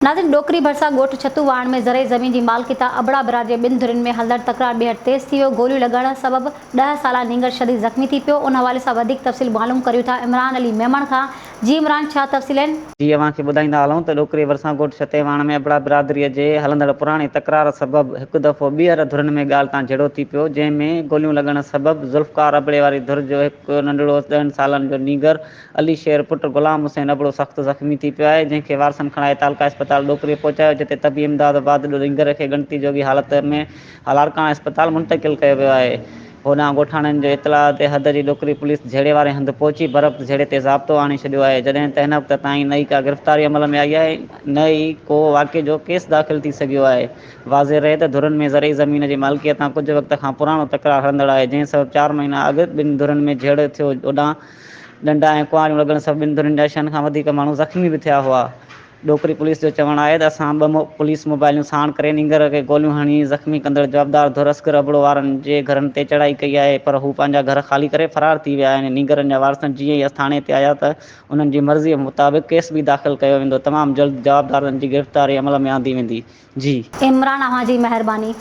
नाज़रीन, डोकरी भरसा ॻोठ छतुवाण में ज़रे ज़मीन की मालकिता अबड़ा बरादरी ॿिनि धुरियुनि में हलंदड़ तकरार ॿीहर तेज़ थी वियो। गोलियूं लॻण सबबि 10 साला नींगर शदीद ज़ख़्मी थी पियो। उन हवाले सां वधीक तफ़सील मालूम करियूं था इमरान अली मेमण खां। जी इमरान, छा तफ़सील आहिनि? जी अव्हांखे ॿुधाईंदा हलूं त डोकरी भरसा ॻोठ छतेवाण में अबड़ा बिरादरीअ जे हलंदड़ पुराणी तकरार सबबि हिकु दफ़ो ॿीहर धुरियुनि में ॻाल्हि तां झेड़ो थी पियो, जंहिंमें गोलियूं लॻण सबबि ज़ुल्फ़कार अबड़े वारी धुर जो हिकु नंढड़ो 10 सालनि जो नीगर अली शेर पुटु ग़ुलाम हुसैन अबड़ो सख़्तु ज़ख़्मी थी पियो आहे, जंहिंखे वारसनि खणाए तालका अस्पताल डोकरी पहुचायो, जिते तबी इमदाद बाद नीगर खे ॻणती जोगी हालत में लाड़काणा अस्पताल मुंतक़िल कयो वियो आहे। होॾां ॻोठाणनि जो इतला ते हद जी डोकरी पुलिस झेड़े वारे हंधि पहुची बरफ़ झेड़े ते ज़ाब्तो आणे छॾियो आहे, जॾहिं त हिन वक़्त ताईं नई का गिरफ़्तारी अमल में आई आहे, न ई को वाक़े जो केस दाख़िल थी सघियो आहे। वाज़े रहे त धुरियुनि में ज़रई ज़मीन जी मालिकीअ तां कुझु वक़्त खां पुराणो तकरार हलंदड़ आहे, जंहिं सबबि 4 महीना अॻु ॿिनि धुरियुनि में झेड़ो थियो। ओॾां डंडा ऐं कुआरियूं लॻण सबबि ॿिनि धुरियुनि जा 6 खां वधीक माण्हू ज़ख़्मी बि थिया हुआ। डोकरी पुलिस जो चवणु आहे त असां 2 पुलिस मोबाइलियूं साण करे नींगर खे गोलियूं हणी ज़ख़्मी कंदड़ जवाबदार धुर अस्कर अबड़ो वारनि जे घरनि ते चढ़ाई कई आहे, पर हू पंहिंजा घर ख़ाली करे फ़रार थी विया आहिनि। नींगरनि जा वारसनि जीअं ई थाणे ते आया त उन्हनि जी मर्ज़ीअ मुताबिक़ केस बि दाख़िल कयो वेंदो। तमामु जल्द जवाबदारनि जी गिरफ़्तारी अमल में आंदी वेंदी। जी इमरान, अव्हां जी महिरबानी।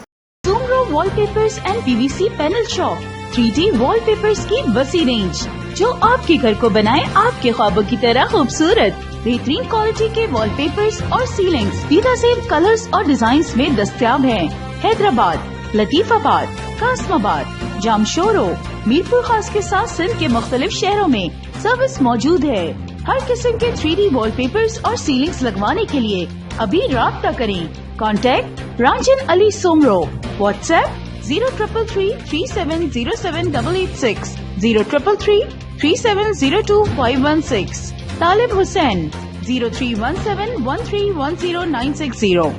Soomro wallpapers and PVC panel shop 3D wallpapers की वसी रेंज, जो आपके घर को बनाए आपके ख्वाबों की तरह खूबसूरत। बेहतरीन क्वालिटी के वॉलपेपर्स और सीलिंग्स बेनज़ीर कलर्स और डिजाइन्स में दस्तयाब हैं। हैदराबाद, लतीफाबाद, कासमाबाद, जामशोरो, मीरपुर खास के साथ सिंध के मुख्तलिफ शहरों में सर्विस मौजूद है। हर किस्म के 3D वॉलपेपर्स और सीलिंग्स लगवाने के लिए अभी राब्ता करें। कॉन्टैक्ट रांजन अली सोमरो। व्हाट्सएप 0333370786, 03333702 516। तालिब हुसैन 031713109660।